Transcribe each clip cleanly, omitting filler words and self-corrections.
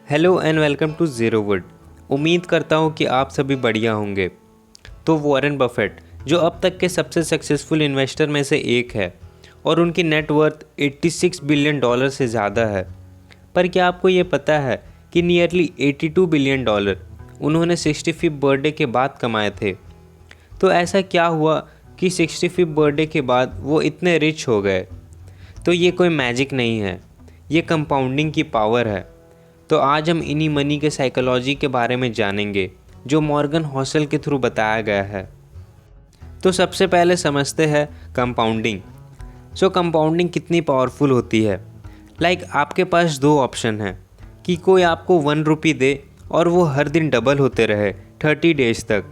Hello and welcome to Zerowood. उम्मीद करता हूँ कि आप सभी बढ़िया होंगे। तो वॉरेन बफेट जो अब तक के सबसे सक्सेसफुल इन्वेस्टर में से एक है और उनकी नेटवर्थ 86 बिलियन डॉलर से ज़्यादा है। पर क्या आपको ये पता है कि नियरली 82 बिलियन डॉलर उन्होंने 65th बर्थडे के बाद कमाए थे। तो ऐसा क्या हुआ कि 65th बर्थडे के बाद वो इतने रिच हो गए? तो ये कोई मैजिक नहीं है, ये कंपाउंडिंग की पावर है। तो आज हम इन्हीं मनी के साइकोलॉजी के बारे में जानेंगे जो मॉर्गन हॉसल के थ्रू बताया गया है। तो सबसे पहले समझते हैं कंपाउंडिंग। कंपाउंडिंग कितनी पावरफुल होती है। आपके पास दो ऑप्शन हैं कि कोई आपको 1 रुपी दे और वो हर दिन डबल होते रहे 30 डेज तक,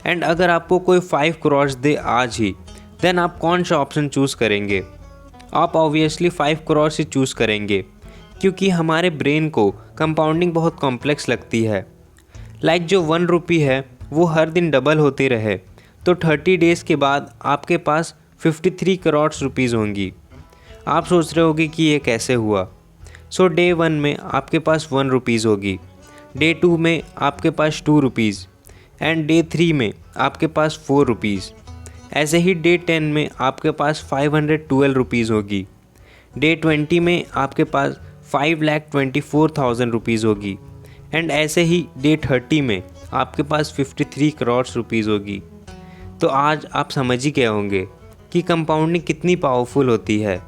एंड अगर आपको कोई 5 करोड़ दे आज ही, देन आप कौन सा ऑप्शन चूज़ करेंगे? आप ऑब्वियसली 5 करोड़ से चूज़ करेंगे क्योंकि हमारे ब्रेन को कंपाउंडिंग बहुत कॉम्प्लेक्स लगती है। जो 1 रुपी है वो हर दिन डबल होती रहे तो 30 डेज़ के बाद आपके पास 53 करोड़ रुपीज़ होंगी। आप सोच रहे होगे कि ये कैसे हुआ। डे 1 में आपके पास 1 रुपीज़ होगी, डे 2 में आपके पास 2 रुपीज़ एंड डे 3 में आपके पास 4 रुपीज़। ऐसे ही डे 10 में आपके पास 512 रुपीज़ होगी, डे 20 में आपके पास 5,24,000 रुपीज़ होगी एंड ऐसे ही डे 30 में आपके पास 53 करोड़ रुपीज़ होगी। तो आज आप समझ ही गए होंगे कि कंपाउंडिंग कितनी पावरफुल होती है।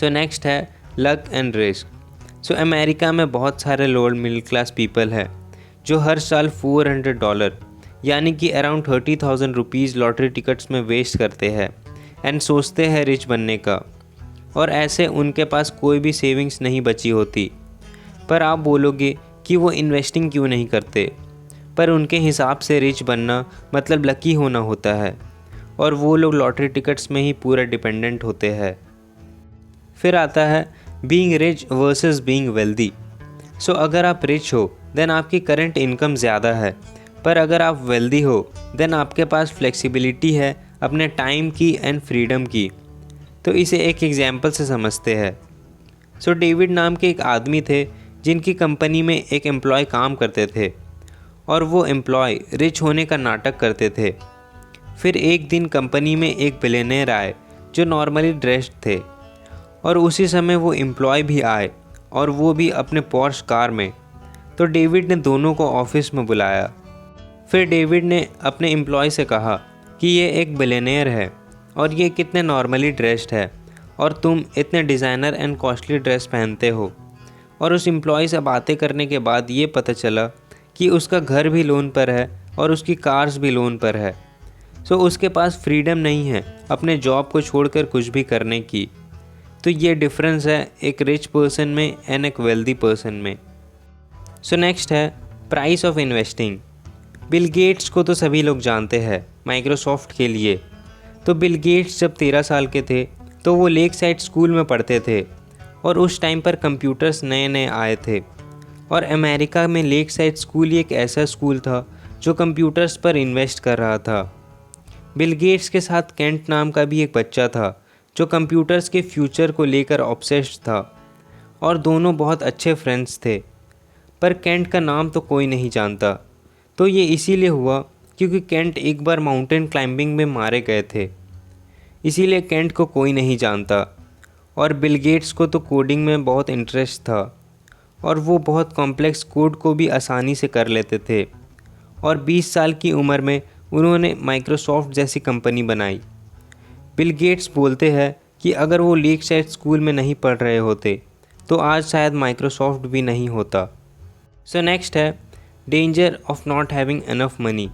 नेक्स्ट है लक एंड रिस्क। अमेरिका में बहुत सारे लोअर मिडिल क्लास पीपल हैं जो हर साल $400 यानी कि अराउंड 30,000 रुपीज़ लॉटरी टिकट्स में वेस्ट करते हैं एंड सोचते हैं रिच बनने का, और ऐसे उनके पास कोई भी सेविंग्स नहीं बची होती। पर आप बोलोगे कि वो इन्वेस्टिंग क्यों नहीं करते? पर उनके हिसाब से रिच बनना मतलब लकी होना होता है और वो लोग लॉटरी टिकट्स में ही पूरा डिपेंडेंट होते हैं। फिर आता है being rich versus being wealthy. अगर आप रिच हो देन आपकी करंट इनकम ज़्यादा है, पर अगर आप वेल्दी हो देन आपके पास फ्लेक्सिबिलिटी है अपने टाइम की एंड फ्रीडम की। तो इसे एक एग्जाम्पल से समझते हैं। डेविड नाम के एक आदमी थे जिनकी कंपनी में एक एम्प्लॉय काम करते थे और वो एम्प्लॉय रिच होने का नाटक करते थे। फिर एक दिन कंपनी में एक बिलियनेयर आए जो नॉर्मली ड्रेस्ड थे और उसी समय वो एम्प्लॉय भी आए और वो भी अपने पॉर्श कार में। तो डेविड ने दोनों को ऑफिस में बुलाया। फिर डेविड ने अपने एम्प्लॉय से कहा कि ये एक बिलियनेयर है और ये कितने नॉर्मली ड्रेस्ड है और तुम इतने डिज़ाइनर एंड कॉस्टली ड्रेस पहनते हो। और उस एम्प्लॉय से बातें करने के बाद ये पता चला कि उसका घर भी लोन पर है और उसकी कार्स भी लोन पर है। उसके पास फ्रीडम नहीं है अपने जॉब को छोड़कर कुछ भी करने की। तो ये डिफरेंस है एक रिच पर्सन में एंड एक वेल्दी पर्सन में। नेक्स्ट है price of investing. Bill Gates को तो सभी लोग जानते हैं माइक्रोसॉफ्ट के लिए। तो बिल गेट्स जब 13 साल के थे तो वो लेक साइड स्कूल में पढ़ते थे और उस टाइम पर कंप्यूटर्स नए नए आए थे और अमेरिका में लेक साइड स्कूल ही एक ऐसा स्कूल था जो कंप्यूटर्स पर इन्वेस्ट कर रहा था। बिल गेट्स के साथ केंट नाम का भी एक बच्चा था जो कंप्यूटर्स के फ्यूचर को लेकर ऑब्सेस्ड था और दोनों बहुत अच्छे फ्रेंड्स थे। पर केंट का नाम तो कोई नहीं जानता। तो ये इसीलिए हुआ क्योंकि केंट एक बार माउंटेन क्लाइंबिंग में मारे गए थे, इसीलिए केंट को कोई नहीं जानता। और बिल गेट्स को तो कोडिंग में बहुत इंटरेस्ट था और वो बहुत कॉम्प्लेक्स कोड को भी आसानी से कर लेते थे और 20 साल की उम्र में उन्होंने माइक्रोसॉफ्ट जैसी कंपनी बनाई। बिल गेट्स बोलते हैं कि अगर वो लेक साइड स्कूल में नहीं पढ़ रहे होते तो आज शायद माइक्रोसॉफ्ट भी नहीं होता। नेक्स्ट है danger of not having enough money.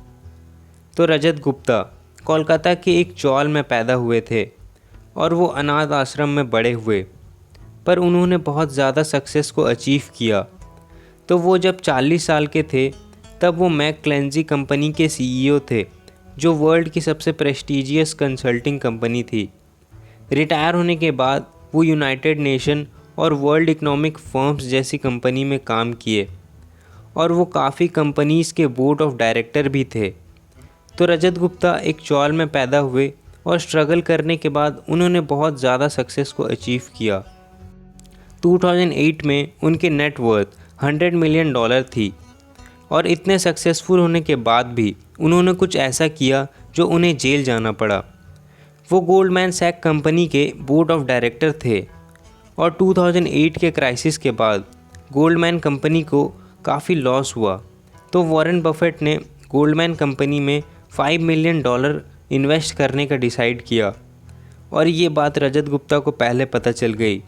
तो रजत गुप्ता कोलकाता के एक चौल में पैदा हुए थे और वो अनाथ आश्रम में बड़े हुए, पर उन्होंने बहुत ज़्यादा सक्सेस को अचीव किया। तो वो जब 40 साल के थे तब वो मैकक्लेंजी कंपनी के सीईओ थे जो वर्ल्ड की सबसे प्रेस्टीजियस कंसल्टिंग कंपनी थी। रिटायर होने के बाद वो यूनाइटेड नेशन और वर्ल्ड इकोनॉमिक फर्म्स जैसी कंपनी में काम किए और वो काफ़ी कंपनीज़ के बोर्ड ऑफ डायरेक्टर भी थे। तो रजत गुप्ता एक चौल में पैदा हुए और स्ट्रगल करने के बाद उन्होंने बहुत ज़्यादा सक्सेस को अचीव किया। 2008 में उनके नेटवर्थ $100 मिलियन थी। और इतने सक्सेसफुल होने के बाद भी उन्होंने कुछ ऐसा किया जो उन्हें जेल जाना पड़ा। वो गोल्डमैन सैक कंपनी के बोर्ड ऑफ डायरेक्टर थे और 2008 के क्राइसिस के बाद गोल्डमैन कंपनी को काफ़ी लॉस हुआ। तो वॉरेन बफेट ने गोल्डमैन कंपनी में $5 मिलियन इन्वेस्ट करने का डिसाइड किया और ये बात रजत गुप्ता को पहले पता चल गई।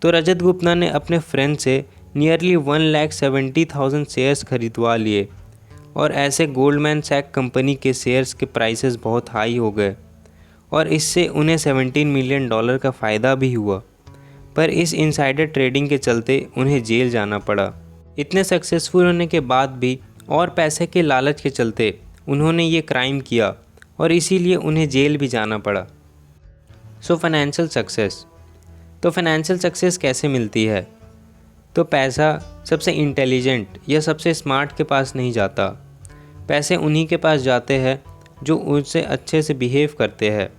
तो रजत गुप्ता ने अपने फ्रेंड से नियरली 1,70,000 शेयर्स खरीदवा लिए और ऐसे गोल्डमैन सैक कंपनी के शेयर्स के प्राइसेस बहुत हाई हो गए और इससे उन्हें $17 मिलियन का फ़ायदा भी हुआ। पर इस इनसाइडर ट्रेडिंग के चलते उन्हें जेल जाना पड़ा। इतने सक्सेसफुल होने के बाद भी और पैसे के लालच के चलते उन्होंने ये क्राइम किया और इसीलिए उन्हें जेल भी जाना पड़ा। So financial success. तो फाइनेंशियल सक्सेस कैसे मिलती है? तो पैसा सबसे इंटेलिजेंट या सबसे स्मार्ट के पास नहीं जाता। पैसे उन्हीं के पास जाते हैं जो उनसे अच्छे से बिहेव करते हैं।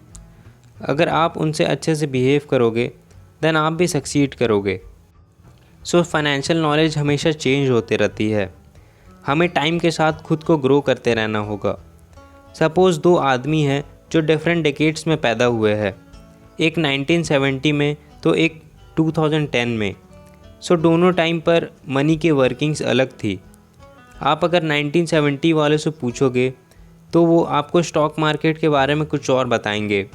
अगर आप उनसे अच्छे से बिहेव करोगे देन आप भी सक्सीड करोगे। सो फाइनेंशियल नॉलेज हमेशा चेंज होते रहती है। हमें टाइम के साथ खुद को ग्रो करते रहना होगा। सपोज़ 2 आदमी हैं जो डिफरेंट डेकेड्स में पैदा हुए हैं, एक 1970 में तो एक 2010 में। सो दोनों टाइम पर मनी की वर्किंग्स अलग थी। आप अगर 1970 वाले से पूछोगे तो वो आपको स्टॉक मार्केट के बारे में कुछ और बताएंगे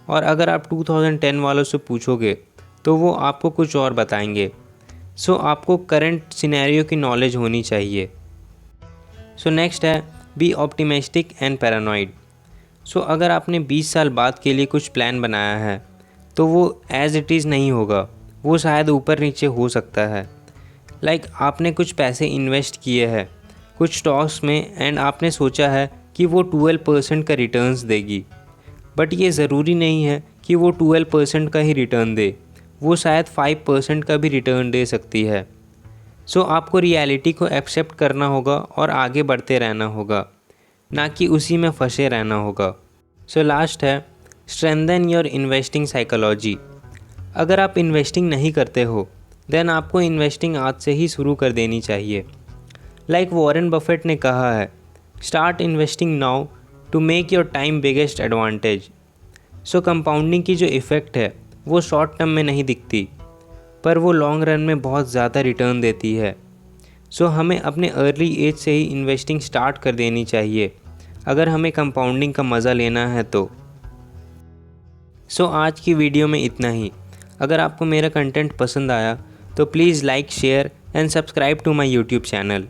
और अगर आप 2010 वालों से पूछोगे तो वो आपको कुछ और बताएंगे। सो आपको करंट सिनेरियो की नॉलेज होनी चाहिए। सो नेक्स्ट है बी ऑप्टिमिस्टिक एंड पैरानॉइड। सो अगर आपने 20 साल बाद के लिए कुछ प्लान बनाया है तो वो एज इट इज़ नहीं होगा, वो शायद ऊपर नीचे हो सकता है। लाइक आपने कुछ पैसे इन्वेस्ट किए हैं कुछ स्टॉक्स में एंड आपने सोचा है कि वो 12% का रिटर्न्स देगी, बट ये ज़रूरी नहीं है कि वो 12% का ही रिटर्न दे, वो शायद 5% का भी रिटर्न दे सकती है। सो आपको रियलिटी को एक्सेप्ट करना होगा और आगे बढ़ते रहना होगा, ना कि उसी में फंसे रहना होगा। सो लास्ट है स्ट्रेंथन योर इन्वेस्टिंग साइकोलॉजी। अगर आप इन्वेस्टिंग नहीं करते हो देन आपको इन्वेस्टिंग आज से ही शुरू कर देनी चाहिए। लाइक वॉरेन बफेट ने कहा है, start investing now to make your time biggest advantage. So compounding की जो इफ़ेक्ट है वो शॉर्ट टर्म में नहीं दिखती, पर वो लॉन्ग रन में बहुत ज़्यादा रिटर्न देती है। सो हमें अपने अर्ली एज से ही इन्वेस्टिंग स्टार्ट कर देनी चाहिए अगर हमें कंपाउंडिंग का मज़ा लेना है तो। सो आज की वीडियो में इतना ही। अगर आपको मेरा कंटेंट पसंद आया तो please like share and subscribe to my YouTube channel.